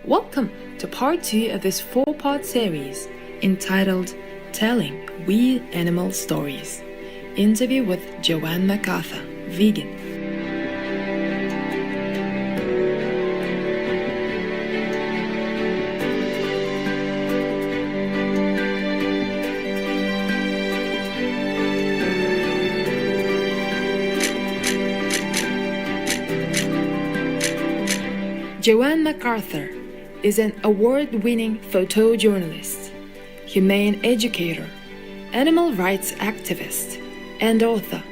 Welcome to part 2 of this 4-part series entitled Telling Weird Animal Stories. Interview with Joanne McAthur, vegan. Joanne McAthur is an award-winning photojournalist, humane educator, animal rights activist, and author,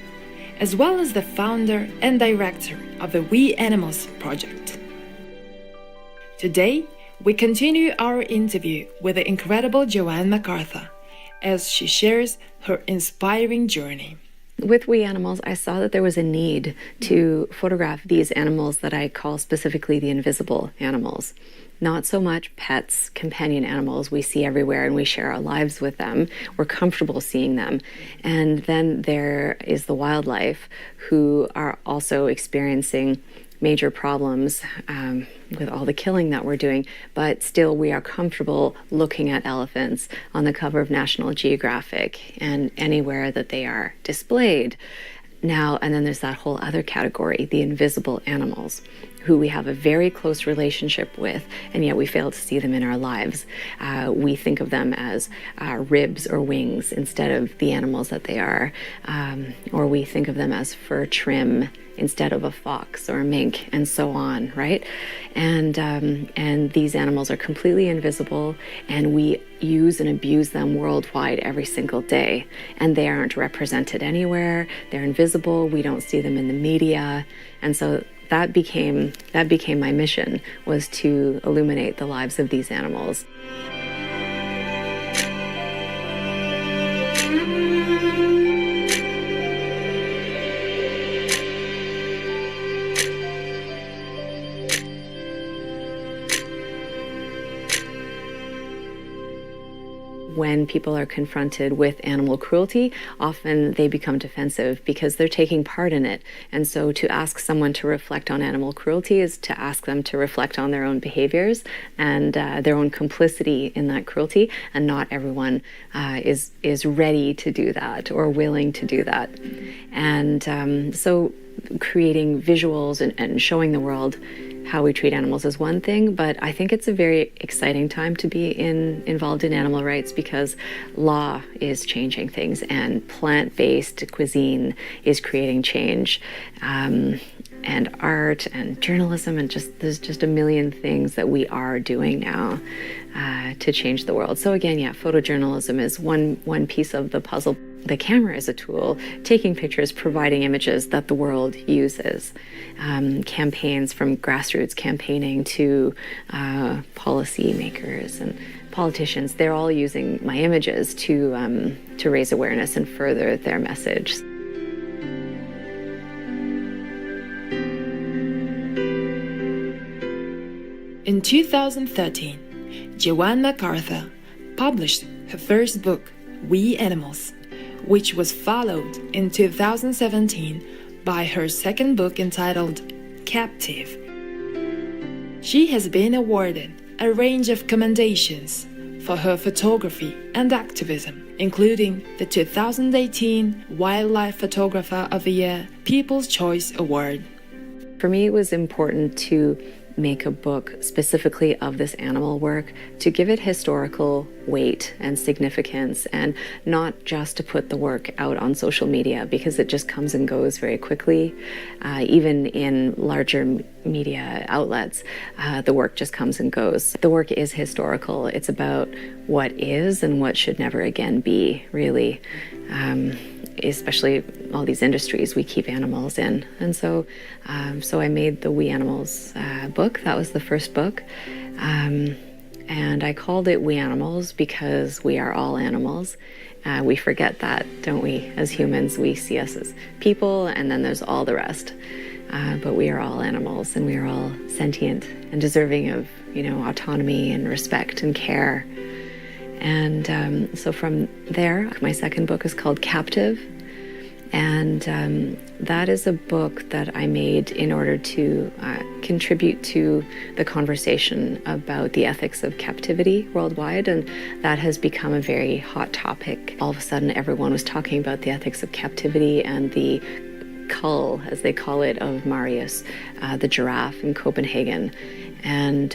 as well as the founder and director of the We Animals project. Today, we continue our interview with the incredible Joanne McAthur as she shares her inspiring journey. With We Animals, I saw that there was a need to photograph these animals that I call specifically the invisible animals. Not so much pets, companion animals we see everywhere and we share our lives with them. We're comfortable seeing them. And then there is the wildlife who are also experiencing major problems with all the killing that we're doing, but still we are comfortable looking at elephants on the cover of National Geographic and anywhere that they are displayed. Now, and then there's that whole other category, the invisible animals, who we have a very close relationship with, and yet we fail to see them in our lives. We think of them as ribs or wings instead of the animals that they are, or we think of them as fur trim instead of a fox or a mink, and so on, right? And these animals are completely invisible, and we use and abuse them worldwide every single day, and they aren't represented anywhere. They're invisible. We don't see them in the media, and so that became my mission, was to illuminate the lives of these animals. When people are confronted with animal cruelty, often they become defensive because they're taking part in it. And so to ask someone to reflect on animal cruelty is to ask them to reflect on their own behaviors and their own complicity in that cruelty. And not everyone is ready to do that or willing to do that. And so creating visuals and showing the world how we treat animals is one thing, but I think it's a very exciting time to be involved in animal rights because law is changing things and plant-based cuisine is creating change, and art and journalism, and there's just a million things that we are doing now to change the world. So again, yeah, photojournalism is one piece of the puzzle. The camera is a tool, taking pictures, providing images that the world uses. Campaigns from grassroots campaigning to policy makers and politicians, they're all using my images to raise awareness and further their message. In 2013, Joanne McAthur published her first book, We Animals, which was followed in 2017 by her second book entitled Captive. She has been awarded a range of commendations for her photography and activism, including the 2018 Wildlife Photographer of the Year People's Choice Award. For me, it was important to make a book specifically of this animal work, to give it historical weight and significance, and not just to put the work out on social media because it just comes and goes very quickly. Even in larger media outlets, the work just comes and goes. The work is historical. It's about what is and what should never again be, really. Especially all these industries we keep animals in. And so I made the We Animals book. That was the first book. And I called it We Animals because we are all animals. We forget that, don't we? As humans, we see us as people, and then there's all the rest. But we are all animals, and we are all sentient and deserving of, autonomy and respect and care. And so from there, my second book is called Captive. And that is a book that I made in order to contribute to the conversation about the ethics of captivity worldwide. And that has become a very hot topic. All of a sudden, everyone was talking about the ethics of captivity and the cull, as they call it, of Marius, the giraffe in Copenhagen. And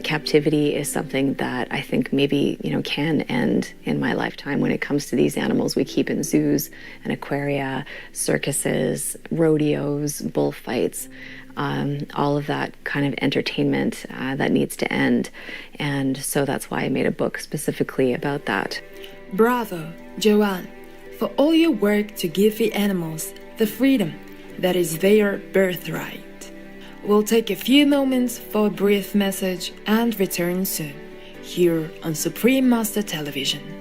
captivity is something that I think maybe, can end in my lifetime when it comes to these animals we keep in zoos and aquaria, circuses, rodeos, bullfights, all of that kind of entertainment that needs to end. And so that's why I made a book specifically about that. Bravo, Joanne, for all your work to give the animals the freedom that is their birthright. We'll take a few moments for a brief message and return soon, here on Supreme Master Television.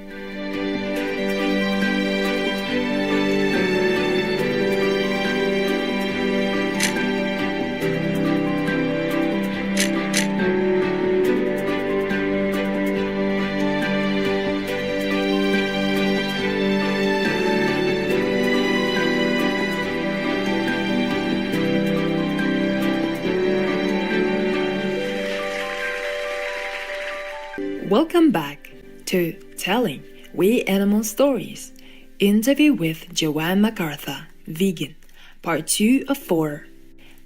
Welcome back to Telling We Animal Stories, interview with Joanne McAthur, vegan, part 2 of 4,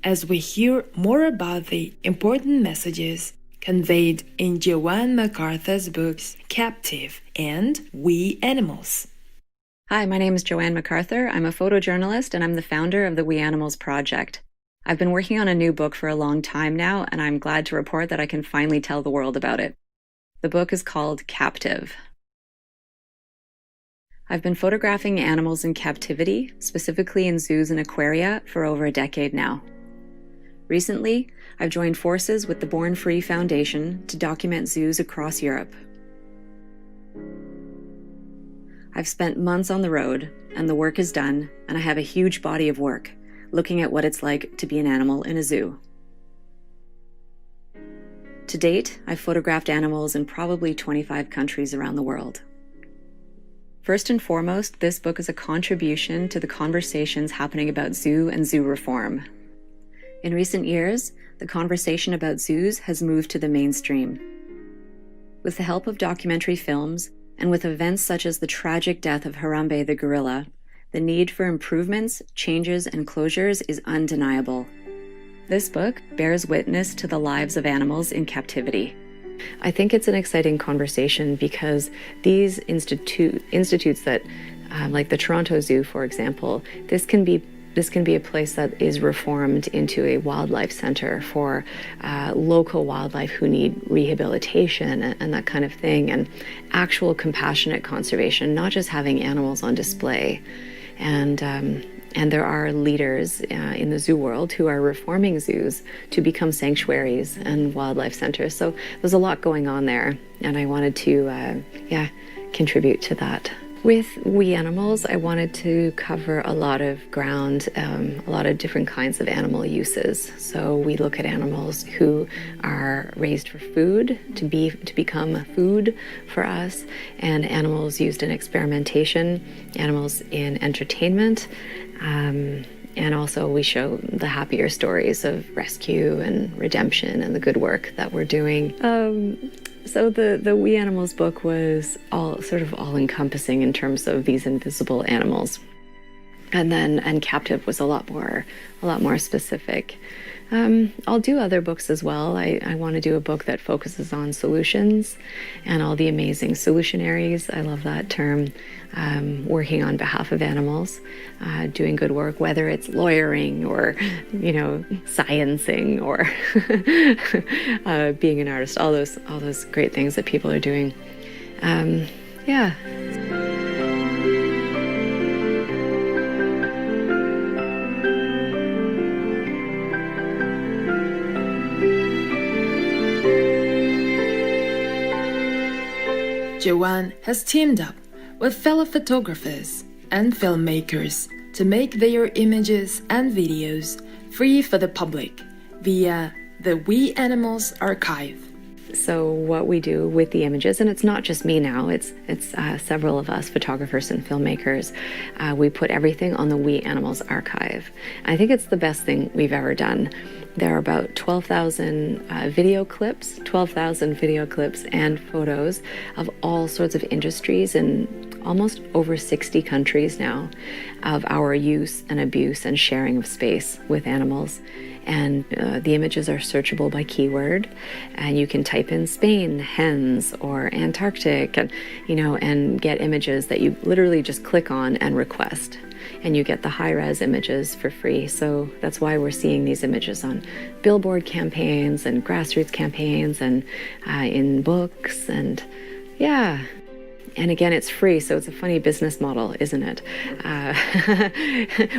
as we hear more about the important messages conveyed in Joanne McAthur's books Captive and We Animals. Hi, my name is Joanne McAthur. I'm a photojournalist and I'm the founder of the We Animals Project. I've been working on a new book for a long time now, and I'm glad to report that I can finally tell the world about it. The book is called Captive. I've been photographing animals in captivity, specifically in zoos and aquaria, for over a decade now. Recently, I've joined forces with the Born Free Foundation to document zoos across Europe. I've spent months on the road, and the work is done, and I have a huge body of work, looking at what it's like to be an animal in a zoo. To date, I've photographed animals in probably 25 countries around the world. First and foremost, this book is a contribution to the conversations happening about zoo and zoo reform. In recent years, the conversation about zoos has moved to the mainstream. With the help of documentary films, and with events such as the tragic death of Harambe the gorilla, the need for improvements, changes, and closures is undeniable. This book bears witness to the lives of animals in captivity. I think it's an exciting conversation because these institutes that, like the Toronto Zoo, for example, this can be a place that is reformed into a wildlife center for local wildlife who need rehabilitation and that kind of thing, and actual compassionate conservation, not just having animals on display. And there are leaders in the zoo world who are reforming zoos to become sanctuaries and wildlife centers. So there's a lot going on there, and I wanted to, contribute to that. With We Animals, I wanted to cover a lot of ground, a lot of different kinds of animal uses. So we look at animals who are raised for food, to become food for us, and animals used in experimentation, animals in entertainment, and also we show the happier stories of rescue and redemption and the good work that we're doing. So the We Animals book was all-encompassing in terms of these invisible animals, and Captive was a lot more specific. I'll do other books as well. I want to do a book that focuses on solutions and all the amazing solutionaries. I love that term. Working on behalf of animals, doing good work, whether it's lawyering or, sciencing or being an artist, all those great things that people are doing. Joanne has teamed up with fellow photographers and filmmakers to make their images and videos free for the public via the We Animals archive. So what we do with the images, and it's not just me now, it's several of us, photographers and filmmakers, we put everything on the We Animals archive. I think it's the best thing we've ever done. There are about 12,000 video clips and photos of all sorts of industries in almost over 60 countries now of our use and abuse and sharing of space with animals. And the images are searchable by keyword, and you can type in Spain, hens, or Antarctic, and get images that you literally just click on and request. And you get the high-res images for free. So that's why we're seeing these images on billboard campaigns and grassroots campaigns and in books, and yeah. And again, it's free, so it's a funny business model, isn't it?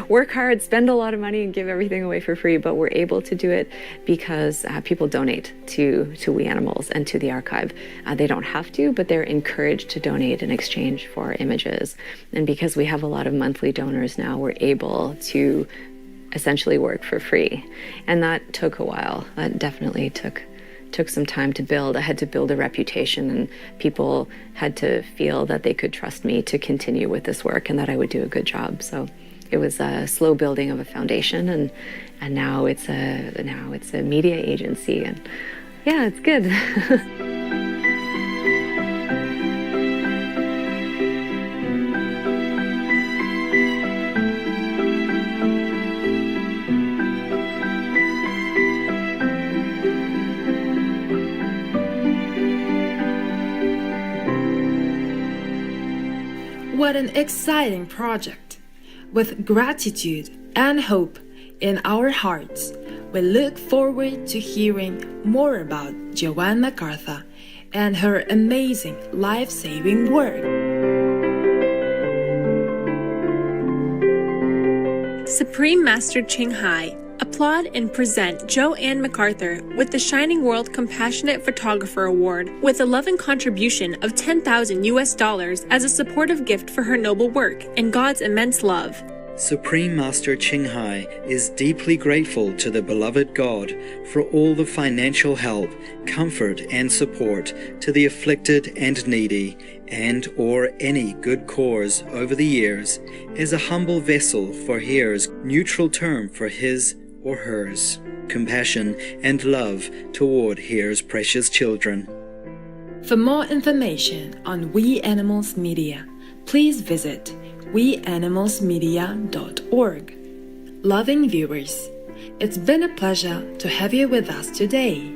Work hard, spend a lot of money, and give everything away for free, but we're able to do it because people donate to We Animals and to the archive. They don't have to, but they're encouraged to donate in exchange for images. And because we have a lot of monthly donors now, we're able to essentially work for free. And that took a while. That definitely took some time to build. I had to build a reputation, and people had to feel that they could trust me to continue with this work and that I would do a good job. So it was a slow building of a foundation, and now it's a media agency, and yeah, it's good. What an exciting project! With gratitude and hope in our hearts, we look forward to hearing more about Joanne McAthur and her amazing life-saving work. Supreme Master P.2 applaud and present Joanne McAthur with the Shining World Compassionate Photographer Award with a loving contribution of $10,000 as a supportive gift for her noble work and God's immense love. Supreme Master P.2 is deeply grateful to the beloved God for all the financial help, comfort, and support to the afflicted and needy, and or any good cause over the years, as a humble vessel for hers, neutral term for his or hers, compassion and love toward his precious children. For more information on We Animals Media, please visit weanimalsmedia.org. Loving viewers, it's been a pleasure to have you with us today.